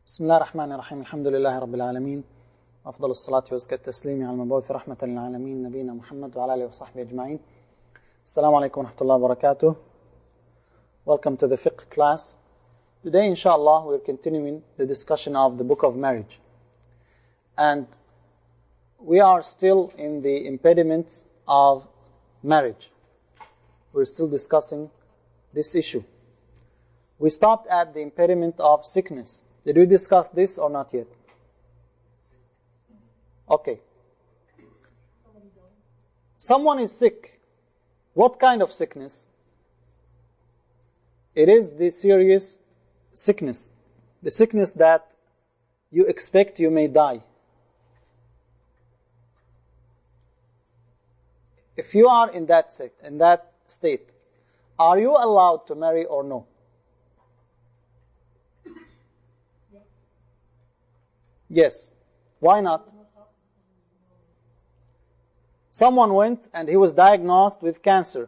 بسم الله الرحمن الرحيم الحمد لله رب العالمين أفضل الصلاة وأزكى التسليم على المبعوث رحمة للعالمين نبينا محمد وعلى آله وصحبه أجمعين. السلام عليكم ورحمة الله وبركاته. Welcome to the Fiqh class. Today inshallah we're continuing the discussion of the book of marriage, and we are still in the impediments of marriage. We're still discussing this issue. We stopped at the impediment of sickness. Did we discuss this or not yet? Okay. Someone is sick. What kind of sickness? It is the serious sickness. The sickness that you expect you may die. If you are in that state, are you allowed to marry or no? Yes. Why not? Someone went and he was diagnosed with cancer.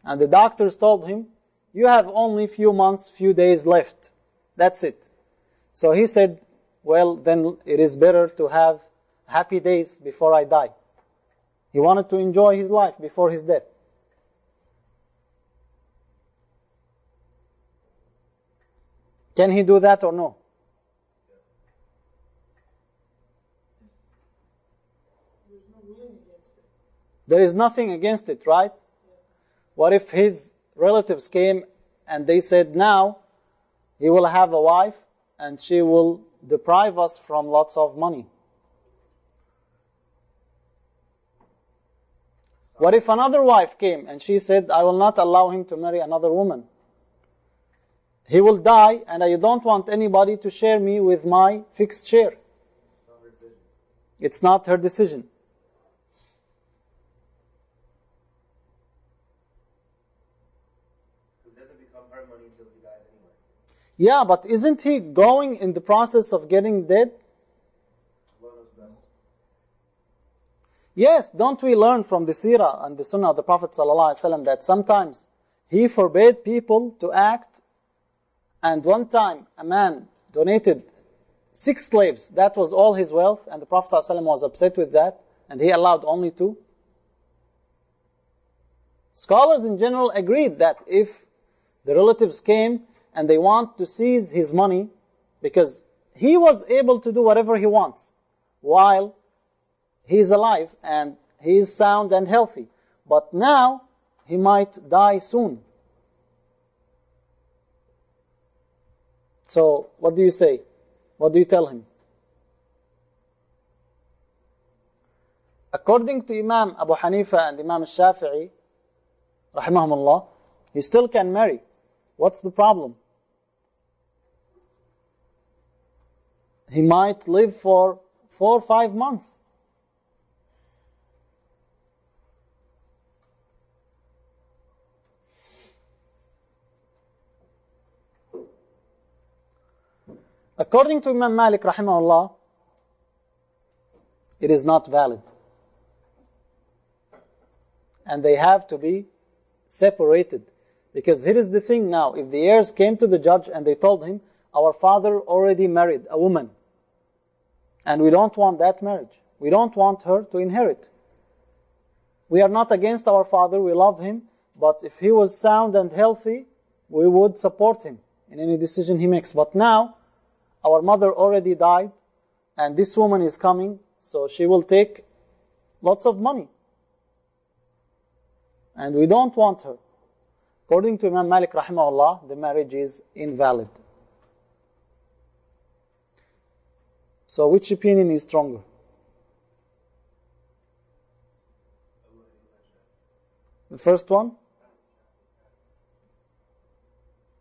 And the doctors told him, you have only few months, few days left. That's it. So he said, well, then it is better to have happy days before I die. He wanted to enjoy his life before his death. Can he do that or no? There is nothing against it, right? What if his relatives came and they said, now he will have a wife and she will deprive us from lots of money? What if another wife came and she said, I will not allow him to marry another woman? He will die and I don't want anybody to share me with my fixed share. It's not her decision. Yeah, but isn't he going in the process of getting dead? Yes, don't we learn from the seerah and the sunnah of the Prophet ﷺ that sometimes he forbade people to act, and one time a man donated 6 slaves, that was all his wealth, and the Prophet ﷺ was upset with that, and he allowed only 2. Scholars in general agreed that if the relatives came and they want to seize his money, because he was able to do whatever he wants while he is alive and he is sound and healthy. But now he might die soon. So what do you say? What do you tell him? According to Imam Abu Hanifa and Imam Shafi'i, rahimahumullah, he still can marry. What's the problem? He might live for 4 or 5 months. According to Imam Malik rahimahullah, it is not valid. And they have to be separated. Because here is the thing now, if the heirs came to the judge and they told him, our father already married a woman, and we don't want that marriage. We don't want her to inherit. We are not against our father, we love him, but if he was sound and healthy, we would support him in any decision he makes. But now, our mother already died, and this woman is coming, so she will take lots of money. And we don't want her. According to Imam Malik rahimahullah, the marriage is invalid. So which opinion is stronger? The first one?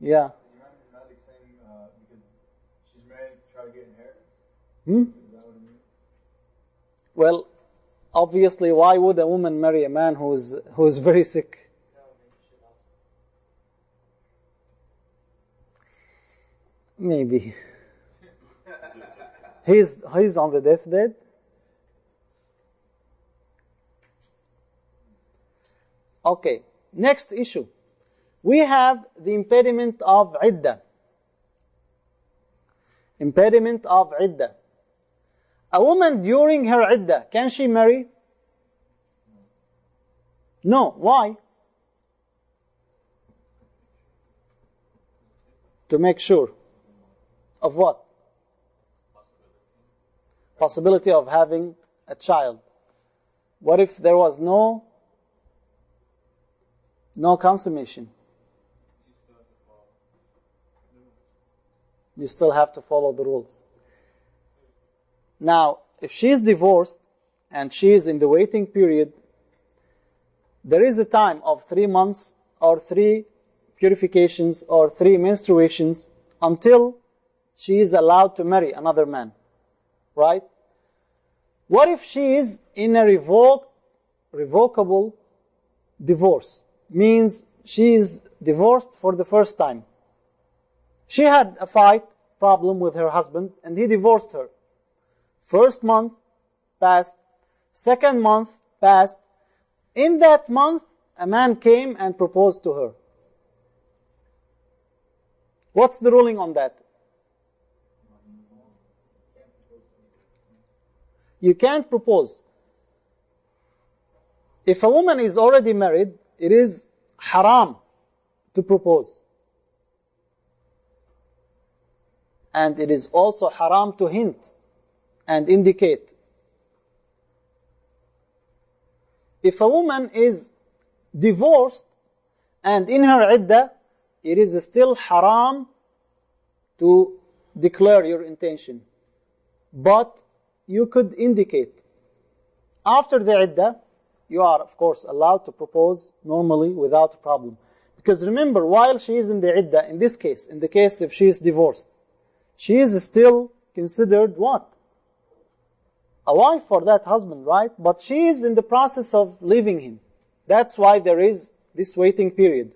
Yeah. Malik saying because she's married to try to get inheritance? Is that what it means? Well, obviously, why would a woman marry a man who is very sick? Maybe. He's on the deathbed. Okay, next issue. We have the impediment of iddah. Impediment of iddah. A woman during her iddah, can she marry? No. Why? To make sure. Of what? Possibility of having a child. What if there was no consummation? You still have to follow the rules. Now, if she is divorced and she is in the waiting period, there is a time of 3 months or 3 purifications or 3 menstruations until she is allowed to marry another man. Right? What if she is in a revocable divorce? Means she is divorced for the first time. She had a problem with her husband and he divorced her. First month passed, second month passed. In that month, a man came and proposed to her. What's the ruling on that? You can't propose. If a woman is already married, it is haram to propose. And it is also haram to hint and indicate. If a woman is divorced and in her iddah, it is still haram to declare your intention. But you could indicate. After the iddah, you are of course allowed to propose normally without a problem. Because remember, while she is in the iddah, in this case, in the case if she is divorced, she is still considered what? A wife for that husband, right? But she is in the process of leaving him. That's why there is this waiting period.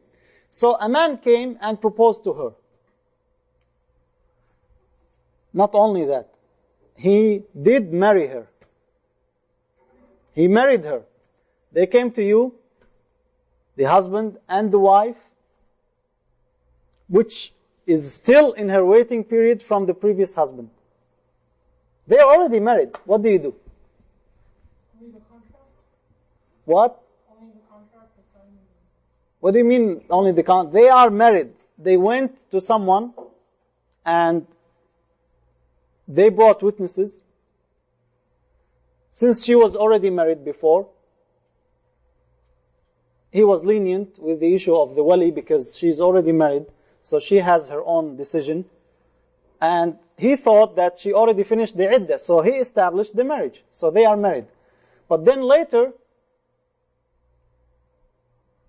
So a man came and proposed to her. Not only that, he did marry her. He married her. They came to you, the husband and the wife, which is still in her waiting period from the previous husband. They are already married. What do you do? Only the contract? What? Only the contract is signed. What do you mean only the contract? They are married. They went to someone and they brought witnesses. Since she was already married before, he was lenient with the issue of the wali because she's already married. So she has her own decision. And he thought that she already finished the iddah. So he established the marriage. So they are married. But then later,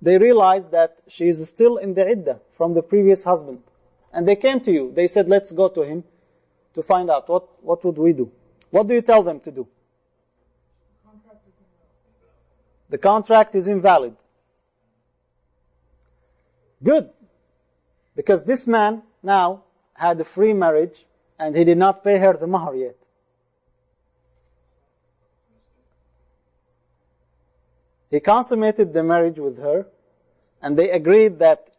they realized that she is still in the iddah from the previous husband. And they came to you. They said, let's go to him to find out what would we do. What do you tell them to do? The contract is invalid. Good. Because this man now had a free marriage and he did not pay her the mahar yet. He consummated the marriage with her and they agreed that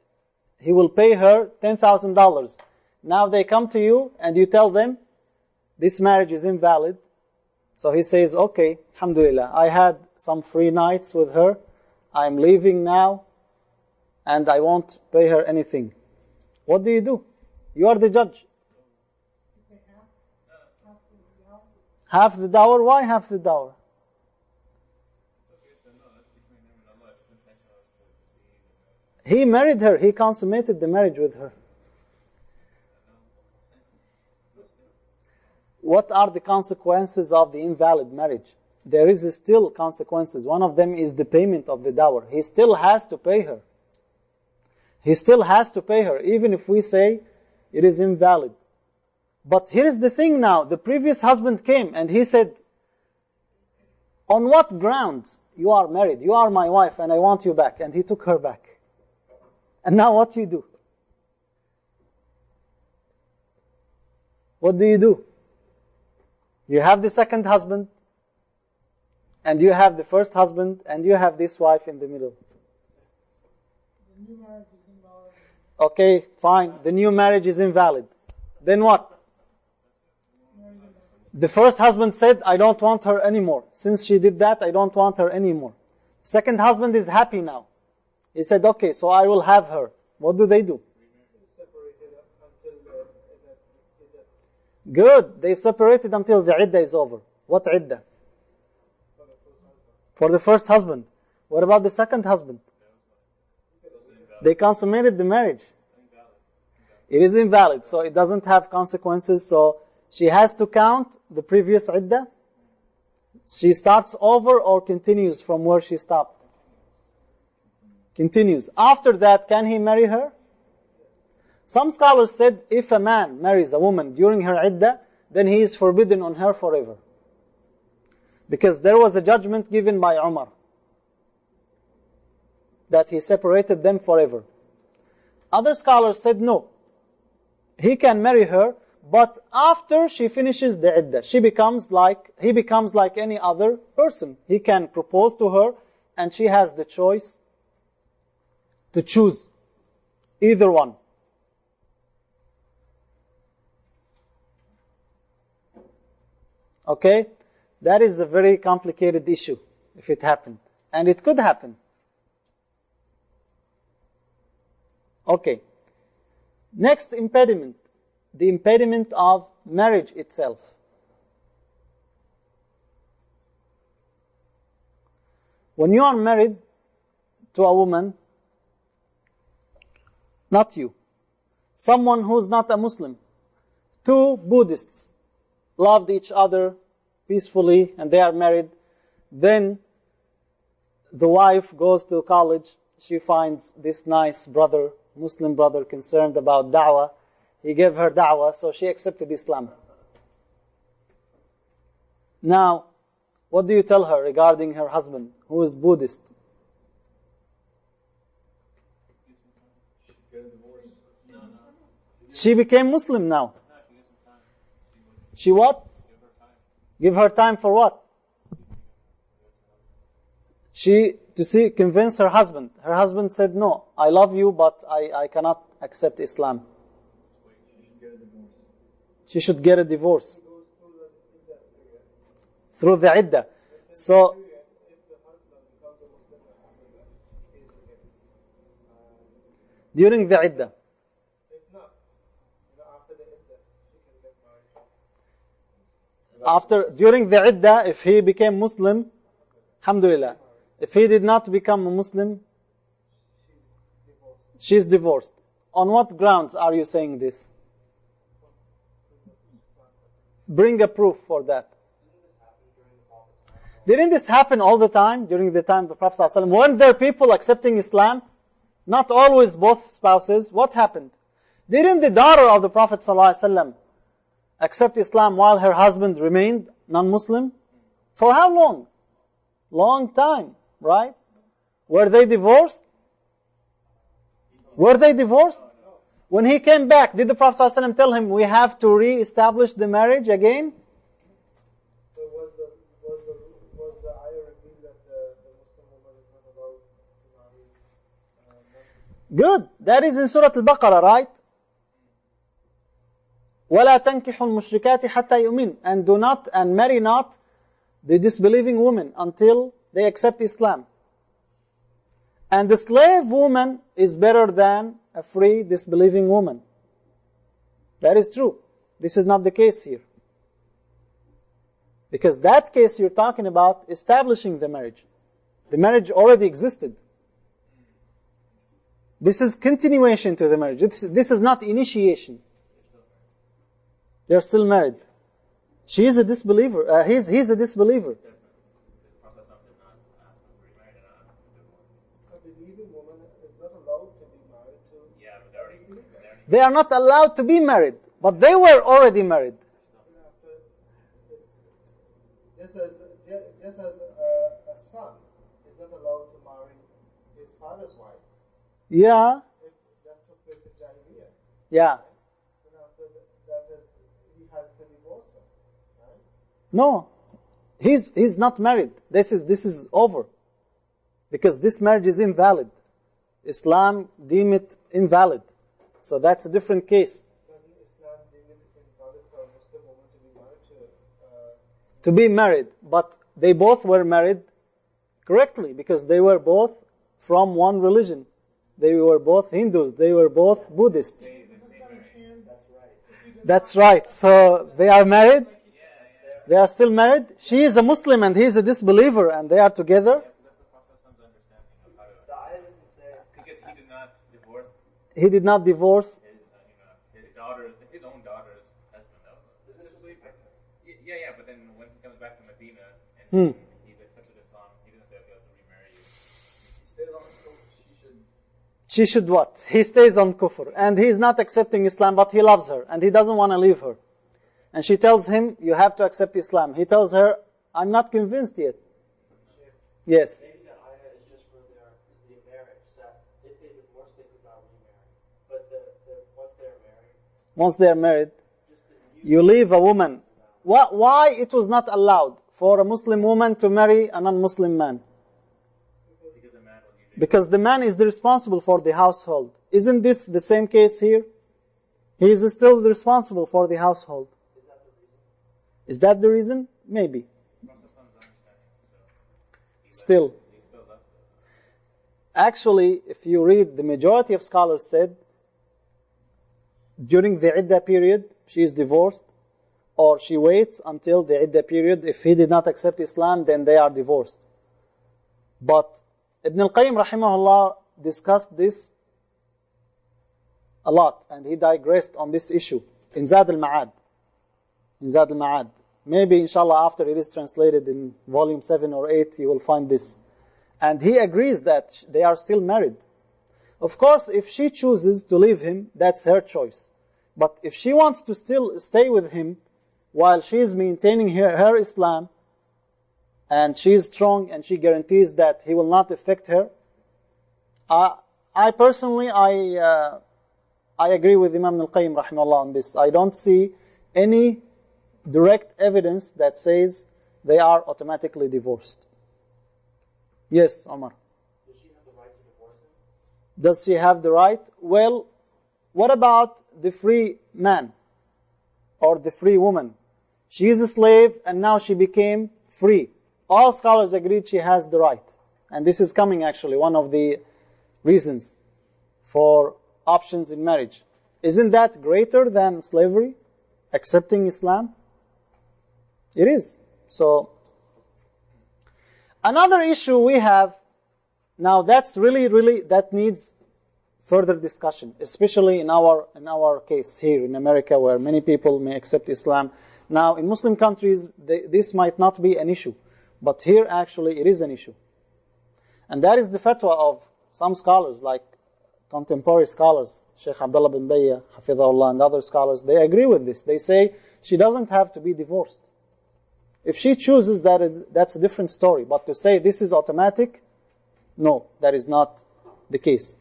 he will pay her $10,000. Now they come to you and you tell them this marriage is invalid. So he says, okay, alhamdulillah, I had some free nights with her. I'm leaving now and I won't pay her anything. What do? You are the judge. Half the dower? Why half the dower? He married her. He consummated the marriage with her. What are the consequences of the invalid marriage? There is still consequences. One of them is the payment of the dower. He still has to pay her. He still has to pay her, even if we say it is invalid. But here is the thing now. The previous husband came and he said, on what grounds you are married? You are my wife and I want you back. And he took her back. And now what do you do? What do you do? You have the second husband, and you have the first husband, and you have this wife in the middle. The new marriage is invalid. Okay, fine. The new marriage is invalid. Then what? The first husband said, I don't want her anymore. Since she did that, I don't want her anymore. Second husband is happy now. He said, okay, so I will have her. What do? Separated until the Good. They separated until the iddah is over. What iddah? For the first husband. What about the second husband? They consummated the marriage. It is invalid, so it doesn't have consequences. So she has to count the previous iddah. She starts over or continues from where she stopped? Continues. After that, can he marry her? Some scholars said if a man marries a woman during her iddah, then he is forbidden on her forever. Because there was a judgment given by Umar that he separated them forever. Other scholars said no. He can marry her, but after she finishes the iddah, he becomes like any other person. He can propose to her, and she has the choice to choose either one. Okay? That is a very complicated issue, if it happened. And it could happen. Okay. Next impediment. The impediment of marriage itself. When you are married to a woman, not you, someone who's not a Muslim, two Buddhists loved each other peacefully and they are married, then the wife goes to college, she finds this nice brother, Muslim brother, concerned about da'wah. He gave her da'wah, so she accepted Islam. Now, what do you tell her regarding her husband, who is Buddhist? She became Muslim now. She what? Give her time for what? Convince her husband. Her husband said, no, I love you, but I cannot accept Islam. She should get a divorce. Through the iddah. So, during the iddah. During the iddah, if he became Muslim, alhamdulillah. If he did not become a Muslim, she's divorced. On what grounds are you saying this? Bring a proof for that. Didn't this happen all the time during the time of the Prophet ﷺ? Weren't there people accepting Islam? Not always both spouses. What happened? Didn't the daughter of the Prophet ﷺ accept Islam while her husband remained non-Muslim? For how long? Long time, right? Were they divorced? Were they divorced? When he came back, did the Prophet ﷺ tell him, we have to re-establish the marriage again? So was the ayah revealed that the Muslim woman is not allowed to marry? Good. That is in Surah Al-Baqarah, right? وَلَا تَنْكِحُوا الْمُشْرِكَاتِ حَتَّى يُؤْمِنْ. And do not, and marry not the disbelieving women until they accept Islam. And the slave woman is better than a free disbelieving woman. That is true. This is not the case here. Because that case you're talking about establishing the marriage. The marriage already existed. This is continuation to the marriage. This is not initiation. They're still married. She is a disbeliever. He's a disbeliever. They are not allowed to be married, but they were already married. Just as a son is not allowed to marry his father's wife. Yeah. If that took place in Jahiliyyah. Yeah. Then after that, he has to divorce her, right? No, he's not married. This is over, because this marriage is invalid. Islam deem it invalid. So that's a different case. Doesn't Islam deem it invalid for a Muslim woman to be married to to be married, but they both were married correctly because they were both from one religion. They were both Hindus, they were both Buddhists. That's right. So they are married. They are still married. She is a Muslim and he is a disbeliever, and they are together. Because he did not divorce He did not divorce. his daughters, his own daughter's husband. Yeah, but then when he comes back to Medina and he's accepted Islam, he doesn't say, okay, let's remarry you. He stays on his coast. She should what? He stays on kufr. And he is not accepting Islam, but he loves her. And he doesn't want to leave her. And she tells him, you have to accept Islam. He tells her, I'm not convinced yet. Yes. Maybe the ayah is just for their marriage. So if they divorce, they could not remarry. But Once they're married, you leave a woman. Why it was not allowed for a Muslim woman to marry a non-Muslim man? Because the man is the responsible for the household. Isn't this the same case here? He is still responsible for the household. Is that the reason? Maybe. Still. Actually, if you read, the majority of scholars said, during the iddah period, she is divorced, or she waits until the iddah period. If he did not accept Islam, then they are divorced. But Ibn al-Qayyim rahimahullah discussed this a lot, and he digressed on this issue in Zad al-Ma'ad. Maybe, inshallah, after it is translated in volume 7 or 8, you will find this. And he agrees that they are still married. Of course, if she chooses to leave him, that's her choice. But if she wants to still stay with him while she is maintaining her Islam, and she is strong and she guarantees that he will not affect her, I personally agree with Imam al-Qayyim rahimahullah on this. I don't see any direct evidence that says they are automatically divorced. Yes, Omar. Does she have the right to divorce him? Does she have the right? Well, what about the free man or the free woman? She is a slave and now she became free. All scholars agreed she has the right. And this is coming actually, one of the reasons for options in marriage. Isn't that greater than slavery? Accepting Islam? It is. So, another issue we have, now that's really, that needs further discussion, especially in our case here in America, where many people may accept Islam. Now, in Muslim countries, this might not be an issue, but here actually it is an issue. And that is the fatwa of some scholars, like contemporary scholars, Sheikh Abdullah bin Bayya, Hafidhahullah, and other scholars. They agree with this. They say she doesn't have to be divorced. If she chooses, that's a different story. But to say this is automatic, no, that is not the case.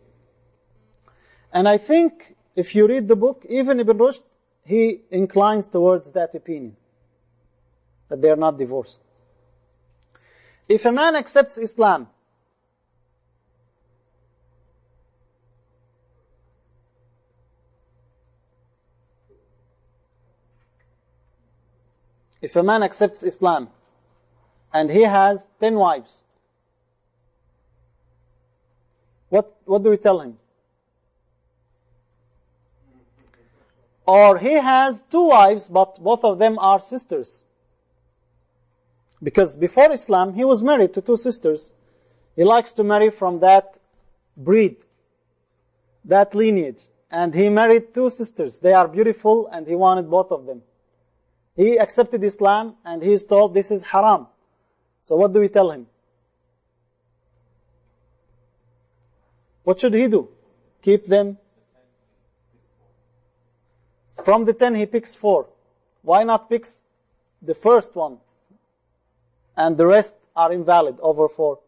And I think if you read the book, even Ibn Rushd, he inclines towards that opinion, that they are not divorced. If a man accepts Islam, and he has 10 wives, what do we tell him? Or he has 2 wives, but both of them are sisters. Because before Islam, he was married to 2 sisters. He likes to marry from that breed, that lineage. And he married 2 sisters. They are beautiful, and he wanted both of them. He accepted Islam, and he is told this is haram. So what do we tell him? What should he do? Keep them? From the 10, he picks 4. Why not pick the first one? And the rest are invalid over 4.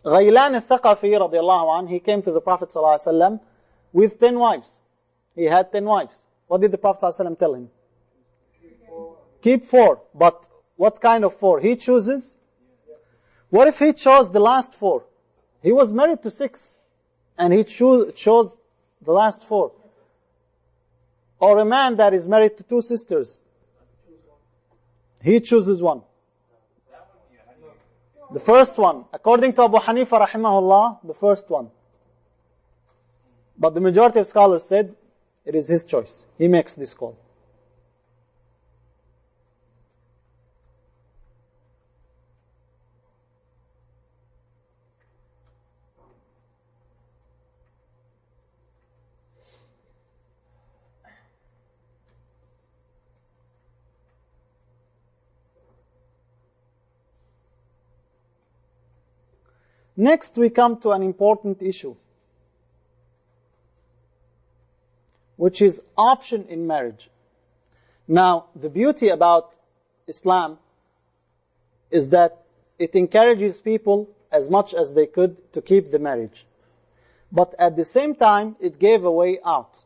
Ghaylan al-Thaqafi radiallahu anh, he came to the Prophet sallallahu alaihi wasallam with 10 wives. He had 10 wives. What did the Prophet sallallahu alaihi wasallam tell him? Keep 4. But what kind of 4? He chooses. What if he chose the last 4? He was married to 6. And he chose the last 4. Or a man that is married to two sisters. He chooses one. The first one. According to Abu Hanifa rahimahullah, the first one. But the majority of scholars said it is his choice. He makes this call. Next, we come to an important issue, which is option in marriage. Now, the beauty about Islam is that it encourages people as much as they could to keep the marriage. But at the same time, it gave a way out.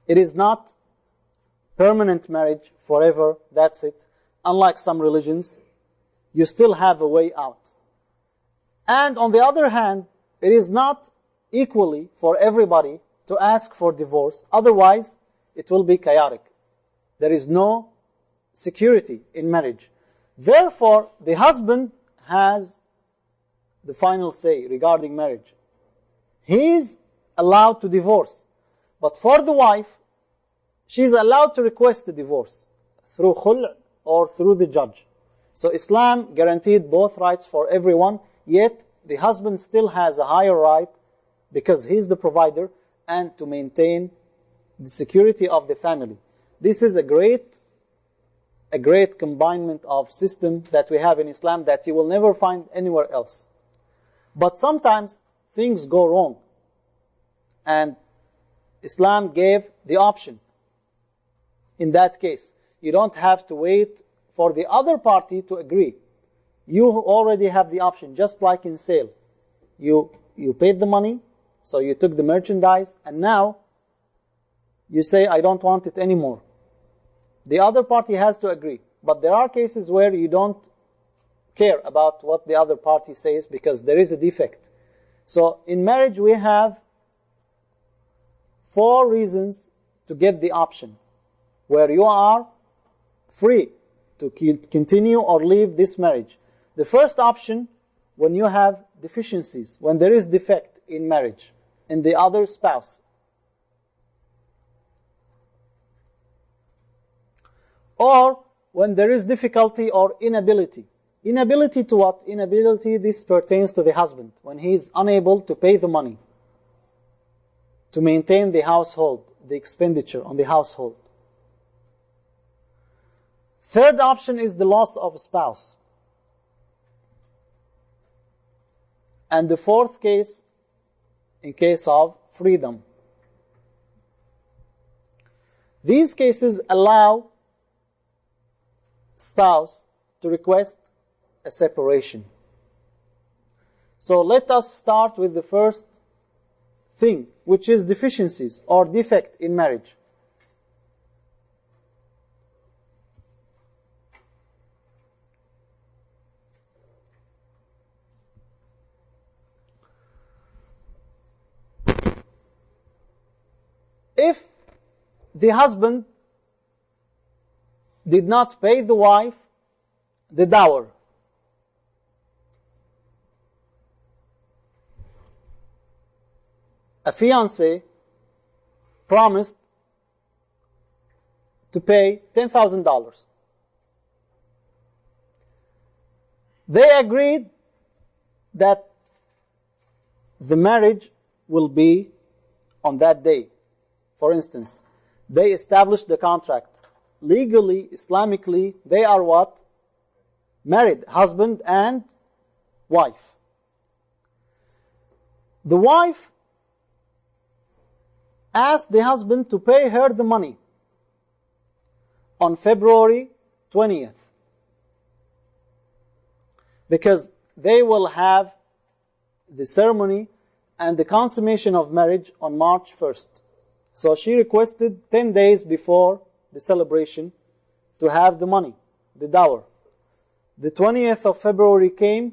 It is not permanent marriage forever, that's it. Unlike some religions, you still have a way out. And on the other hand, it is not equally for everybody to ask for divorce. Otherwise, it will be chaotic. There is no security in marriage. Therefore, the husband has the final say regarding marriage. He is allowed to divorce. But for the wife, she is allowed to request the divorce through khul' or through the judge. So Islam guaranteed both rights for everyone. Yet, the husband still has a higher right because he's the provider and to maintain the security of the family. This is a great combination of system that we have in Islam that you will never find anywhere else. But sometimes things go wrong. And Islam gave the option. In that case, you don't have to wait for the other party to agree. You already have the option, just like in sale. You paid the money, so you took the merchandise, and now you say, I don't want it anymore. The other party has to agree. But there are cases where you don't care about what the other party says because there is a defect. So in marriage we have 4 reasons to get the option, where you are free to continue or leave this marriage. The first option, when you have deficiencies, when there is defect in marriage, in the other spouse. Or when there is difficulty or inability. Inability to what? Inability, this pertains to the husband, when he is unable to pay the money to maintain the household, the expenditure on the household. Third option is the loss of a spouse. And the fourth case, in case of freedom. These cases allow spouse to request a separation. So let us start with the first thing, which is deficiencies or defect in marriage. If the husband did not pay the wife the dower, a fiancé promised to pay $10,000. They agreed that the marriage will be on that day. For instance, they established the contract. Legally, Islamically, they are what? Married, husband and wife. The wife asked the husband to pay her the money on February 20th. Because they will have the ceremony and the consummation of marriage on March 1st. So she requested 10 days before the celebration to have the money, the dower. The 20th of February came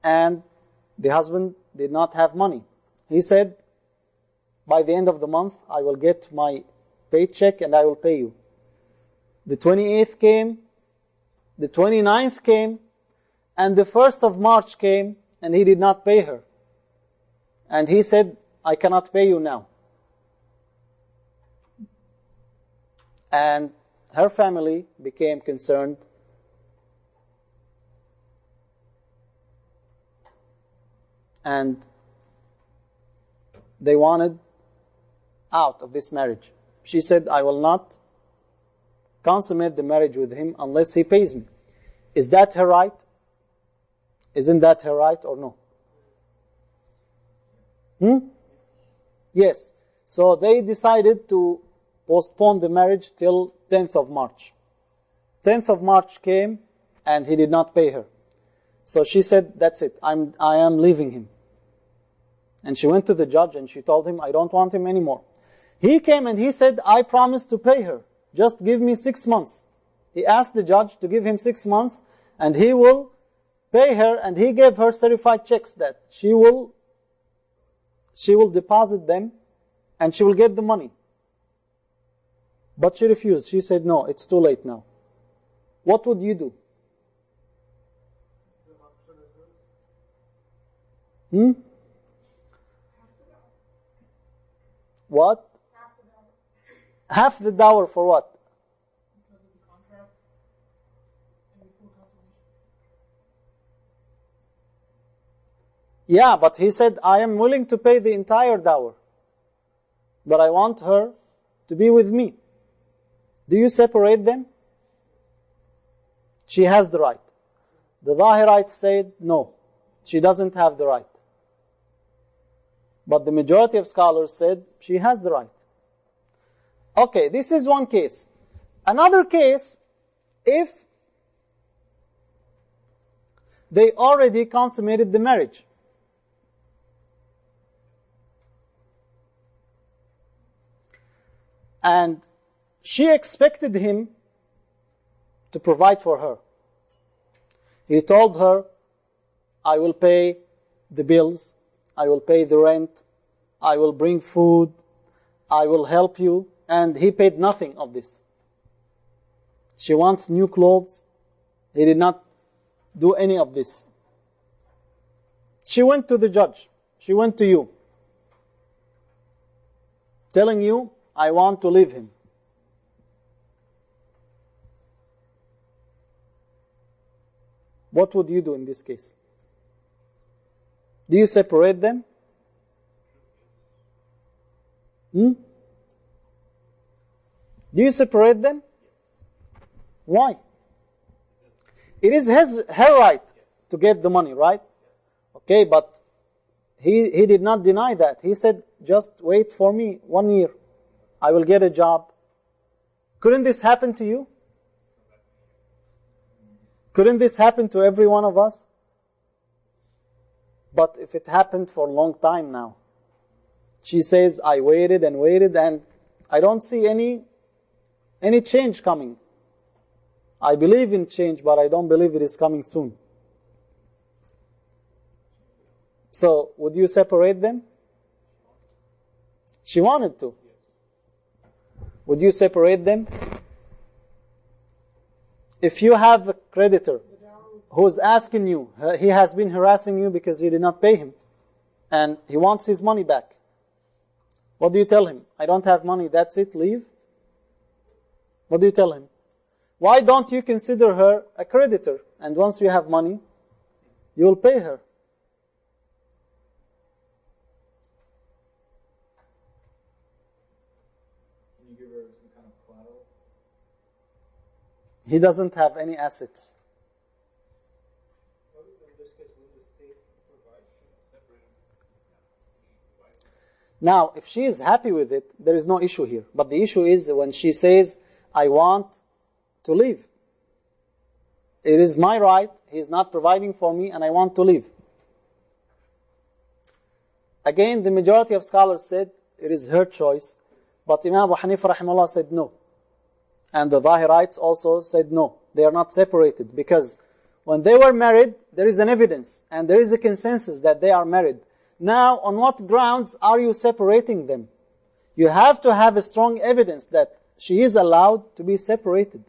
and the husband did not have money. He said, by the end of the month, I will get my paycheck and I will pay you. The 28th came, the 29th came, and the 1st of March came, and he did not pay her. And he said, I cannot pay you now. And her family became concerned. And they wanted out of this marriage. She said, I will not consummate the marriage with him unless he pays me. Is that her right? Isn't that her right or no? Yes. So they decided to postpone the marriage till 10th of March. 10th of March came and he did not pay her. So she said, that's it, I am leaving him. And she went to the judge and she told him, I don't want him anymore. He came and he said, I promised to pay her. Just give me 6 months. He asked the judge to give him 6 months and he will pay her, and he gave her certified checks that she will deposit them and she will get the money. But she refused. She said, no, it's too late now. What would you do? What? Half the dower for what? Because of the contract and the full consummation. Yeah, but he said, I am willing to pay the entire dower, but I want her to be with me. Do you separate them? She has the right. The Zahirites said, no, she doesn't have the right. But the majority of scholars said, she has the right. Okay, this is one case. Another case, if they already consummated the marriage. And she expected him to provide for her. He told her, I will pay the bills, I will pay the rent, I will bring food, I will help you, and he paid nothing of this. She wants new clothes, he did not do any of this. She went to the judge, she went to you, telling you, I want to leave him. What would you do in this case? Do you separate them? Do you separate them? Why? It is her right to get the money, right? Okay, but he did not deny that. He said, just wait for me 1 year. I will get a job. Couldn't this happen to you? Couldn't this happen to every one of us? But if it happened for a long time now, she says, I waited and waited and I don't see any change coming. I believe in change, but I don't believe it is coming soon. So, would you separate them? She wanted to. Would you separate them? If you have a creditor who's asking you, he has been harassing you because you did not pay him, and he wants his money back, what do you tell him? I don't have money, that's it, leave? What do you tell him? Why don't you consider her a creditor, and once you have money, you will pay her? Can you give her some kind of collateral? He doesn't have any assets. In this case, will the state provide? Now, if she is happy with it, there is no issue here. But the issue is when she says, I want to leave. It is my right, he is not providing for me, and I want to leave. Again, the majority of scholars said, it is her choice. But Imam Abu Hanifa rahimahullah said no. And the Zahirites also said no. They are not separated. Because when they were married, there is an evidence. And there is a consensus that they are married. Now, on what grounds are you separating them? You have to have a strong evidence that she is allowed to be separated.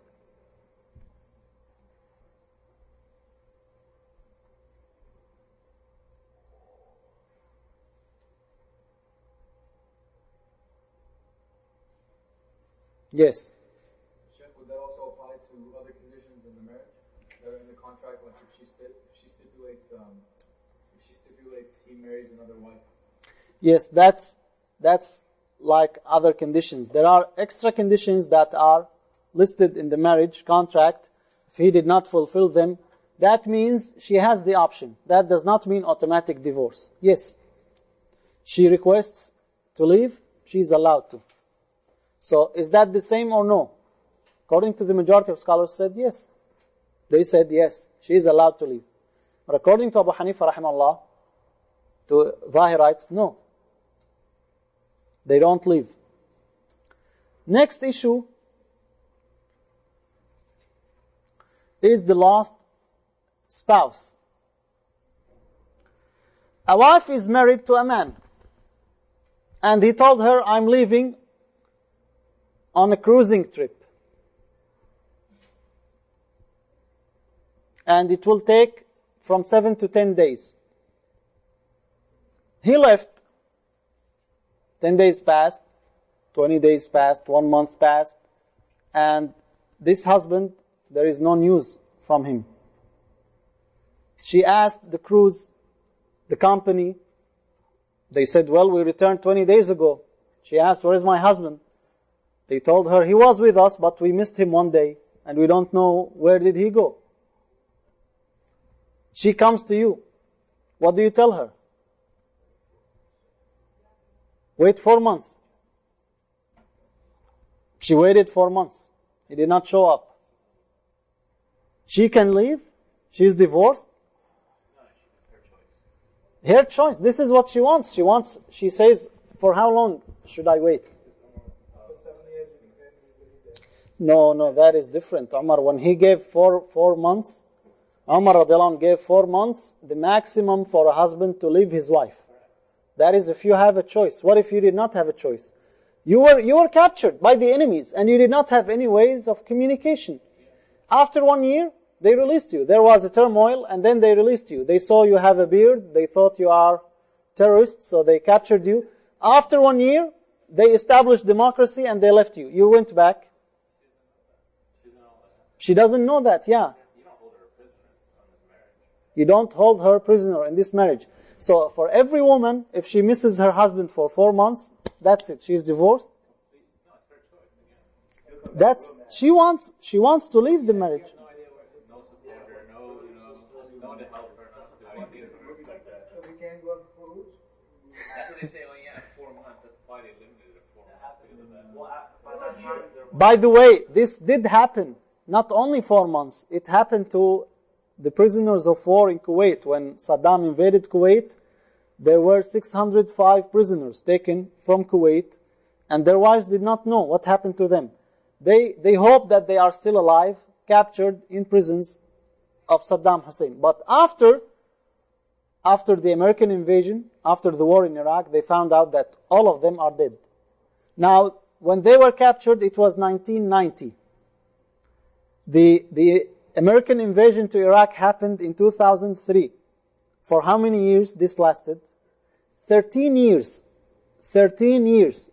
Yes. Chef, would that also apply to other conditions in the marriage that are in the contract? Like if she stipulates he marries another wife. Yes, that's like other conditions. There are extra conditions that are listed in the marriage contract. If he did not fulfill them, that means she has the option. That does not mean automatic divorce. Yes, she requests to leave, she is allowed to. So is that the same or no? According to the majority of scholars said yes. They said yes, she is allowed to leave. But according to Abu Hanifa rahimahullah, to Zahirites, no. They don't leave. Next issue is the lost spouse. A wife is married to a man, and he told her, I'm leaving on a cruising trip, and it will take from 7 to 10 days. He left. 10 days passed, 20 days passed, 1 month passed, and this husband, there is no news from him. She asked the cruise, the company. They said, well, we returned 20 days ago. She asked, where is my husband? They told her, he was with us, but we missed him one day, and we don't know where did he go. She comes to you. What do you tell her? Wait 4 months. She waited 4 months. He did not show up. She can leave. She is divorced. Her choice. This is what she wants. She says, for how long should I wait? No, that is different. Umar, when he gave 4 months, Umar radiallahu anhu gave 4 months, the maximum for a husband to leave his wife. That is if you have a choice. What if you did not have a choice? You were captured by the enemies and you did not have any ways of communication. After 1 year, they released you. There was a turmoil and then they released you. They saw you have a beard. They thought you are terrorists, so they captured you. After 1 year, they established democracy and they left you. You went back. She doesn't know that, yeah. You don't hold her prisoner in this marriage. So for every woman, if she misses her husband for 4 months, that's it. She's divorced. She wants to leave the marriage. No supporter, no one to help her, not to do anything. So we can go for it. That's what they say, 4 months. That's why they limited it to 4 months because of that. By that time, By the way, this did happen. Not only 4 months. It happened to the prisoners of war in Kuwait. When Saddam invaded Kuwait, there were 605 prisoners taken from Kuwait, and their wives did not know what happened to them. They hope that they are still alive, captured in prisons of Saddam Hussein. But after the American invasion, after the war in Iraq, they found out that all of them are dead. Now, when they were captured, it was 1990. The American invasion to Iraq happened in 2003. For how many years this lasted? 13 years. 13 years.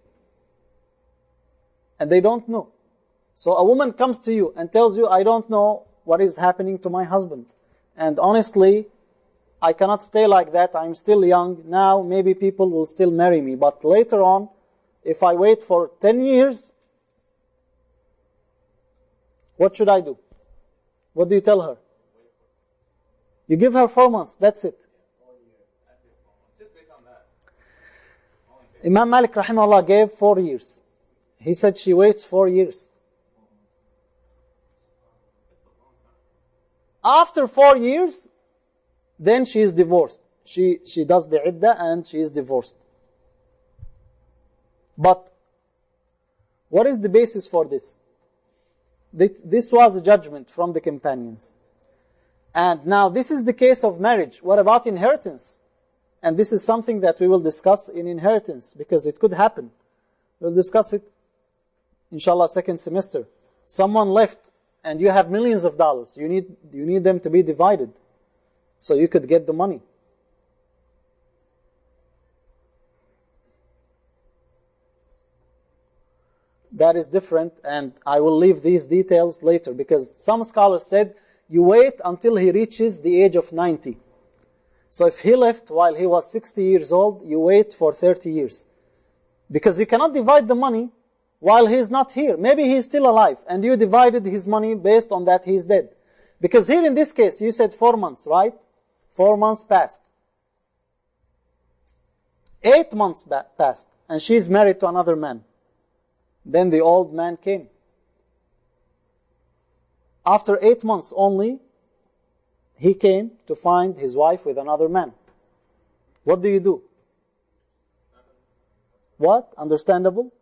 And they don't know. So a woman comes to you and tells you, I don't know what is happening to my husband. And honestly, I cannot stay like that. I'm still young. Now maybe people will still marry me. But later on, if I wait for 10 years, what should I do? What do you tell her? You give her 4 months. That's it. Imam Malik rahimahullah gave 4 years. He said she waits 4 years. After 4 years, then she is divorced. She does the iddah and she is divorced. But what is the basis for this? This was a judgment from the companions. And now this is the case of marriage. What about inheritance? And this is something that we will discuss in inheritance, because it could happen. We'll discuss it, inshallah, second semester. Someone left and you have millions of dollars. You need them to be divided so you could get the money. That is different, and I will leave these details later, because some scholars said you wait until he reaches the age of 90. So if he left while he was 60 years old, you wait for 30 years. Because you cannot divide the money while he is not here. Maybe he is still alive, and you divided his money based on that he is dead. Because here in this case, you said 4 months, right? 4 months passed. 8 months passed, and she is married to another man. Then the old man came. After 8 months only, he came to find his wife with another man. What do you do? What? Understandable?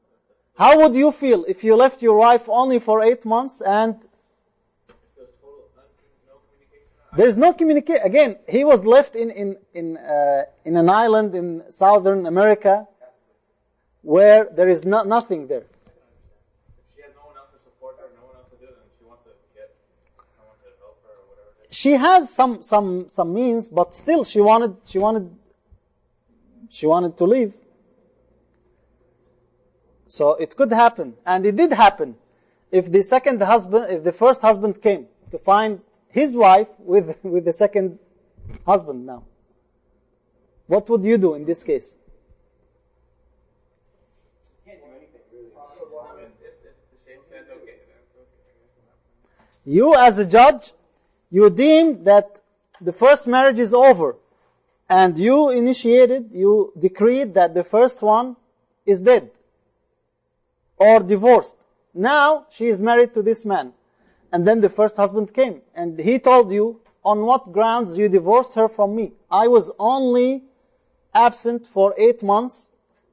How would you feel if you left your wife only for 8 months and there's no communication? Again, he was left in an island in Southern America where there is nothing there. She has no one else to support her, no one else to do it, and she wants to get someone to help her or whatever. She has some means, but still she wanted to leave. So it could happen, and it did happen. If the first husband came to find his wife with the second husband now, what would you do in this case? If the sheikh said okay, then it's okay. You as a judge, you deem that the first marriage is over, and you decreed that the first one is dead or divorced. Now she is married to this man, and then the first husband came, and he told you, on what grounds you divorced her from me? I was only absent for 8 months,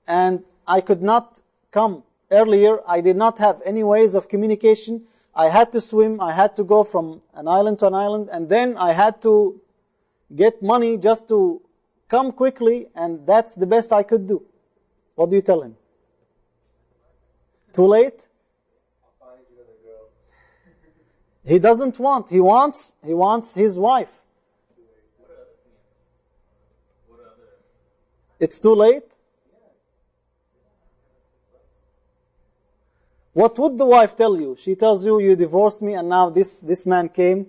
and I could not come earlier. I did not have any ways of communication. I had to swim, I had to go from an island to an island, and then I had to get money just to come quickly, and that's the best I could do. What do you tell him? Too late? I'll find you another girl. He doesn't want. He wants his wife. It's too late? What would the wife tell you? She tells you, you divorced me and now this man came,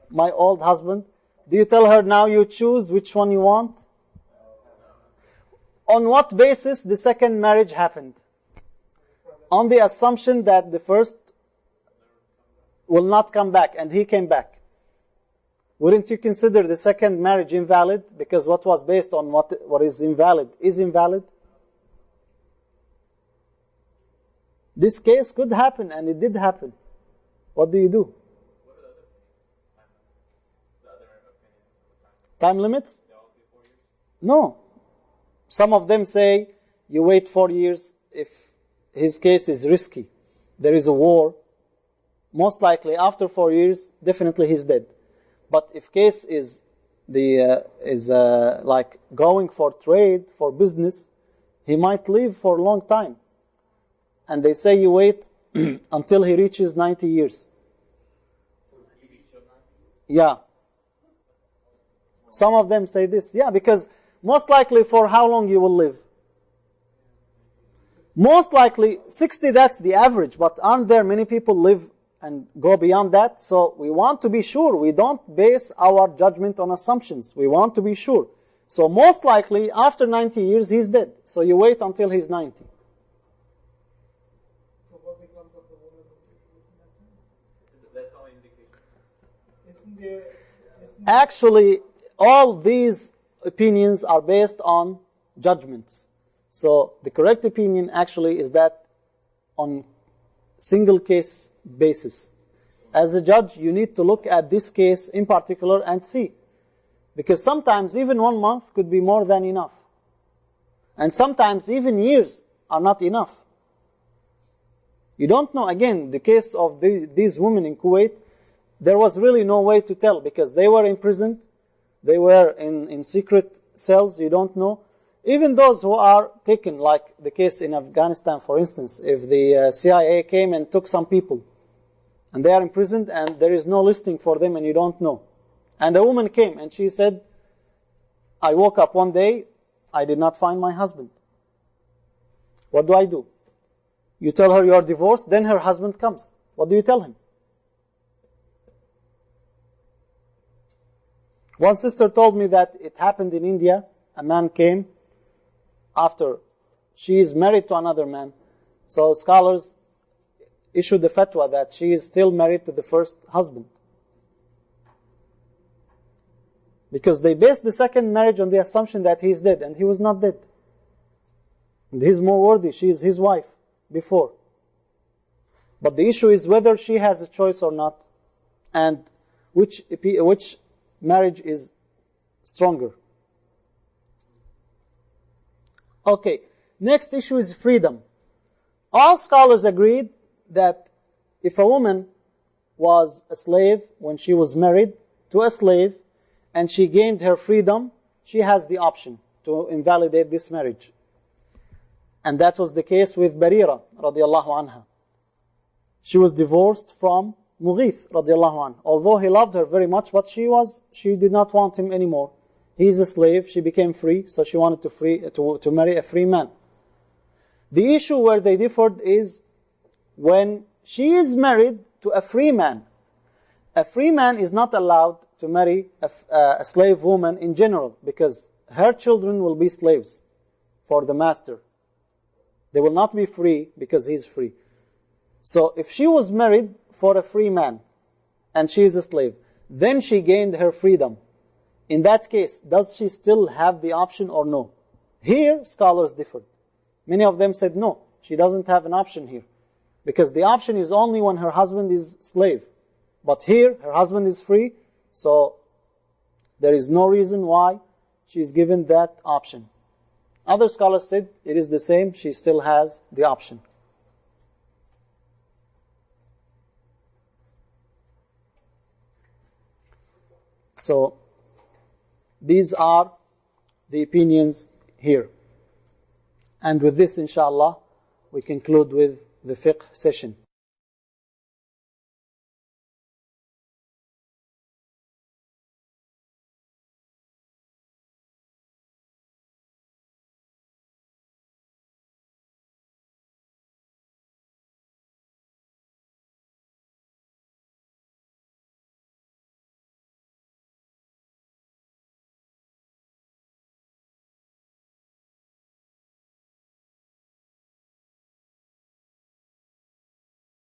my old husband. Do you tell her now you choose which one you want? On what basis the second marriage happened? On the assumption that the first will not come back, and he came back. Wouldn't you consider the second marriage invalid? Because what was based on what is invalid is invalid. This case could happen, and it did happen. What do you do? Time limits? No. Some of them say you wait 4 years if his case is risky. There is a war. Most likely after 4 years, definitely he's dead. But if case is like going for trade, for business, he might live for a long time. And they say you wait until he reaches 90 years. Yeah. Some of them say this. Yeah, because most likely for how long you will live? Most likely 60, that's the average. But aren't there many people live and go beyond that? So we want to be sure. We don't base our judgment on assumptions. We want to be sure. So most likely after 90 years he's dead. So you wait until he's 90. So what becomes of the woman? That's all indication. Isn't there? Actually, all these opinions are based on judgments. So the correct opinion actually is that on single case basis. As a judge, you need to look at this case in particular and see. Because sometimes even 1 month could be more than enough. And sometimes even years are not enough. You don't know. Again, the case of these women in Kuwait, there was really no way to tell because they were imprisoned. They were in secret cells, you don't know. even those who are taken, like the case in Afghanistan, for instance, if the CIA came and took some people, and they are imprisoned, and there is no listing for them, and you don't know. And a woman came, and she said, I woke up one day, I did not find my husband. What do I do? You tell her you are divorced, then her husband comes. What do you tell him? One sister told me that it happened in India. A man came after she is married to another man. So scholars issued the fatwa that she is still married to the first husband. Because they based the second marriage on the assumption that he is dead, and he was not dead. And he's more worthy. She is his wife before. But the issue is whether she has a choice or not, and which marriage is stronger. Okay, next issue is freedom. All scholars agreed that if a woman was a slave when she was married to a slave and she gained her freedom, she has the option to invalidate this marriage. And that was the case with Barira radiallahu anha. She was divorced from Mughith radiallahu anhu. Although he loved her very much, but she did not want him anymore. He is a slave, she became free, so she wanted to marry a free man. The issue where they differed is when she is married to a free man. A free man is not allowed to marry a slave woman in general, because her children will be slaves for the master. They will not be free because he is free. So if she was married for a free man and she is a slave, then she gained her freedom. In that case, does she still have the option or no? Here, scholars differed. Many of them said no, she doesn't have an option here, because the option is only when her husband is slave. But here, her husband is free, so there is no reason why she is given that option. Other scholars said it is the same, she still has the option. So, these are the opinions here. And with this, inshallah, we conclude with the fiqh session.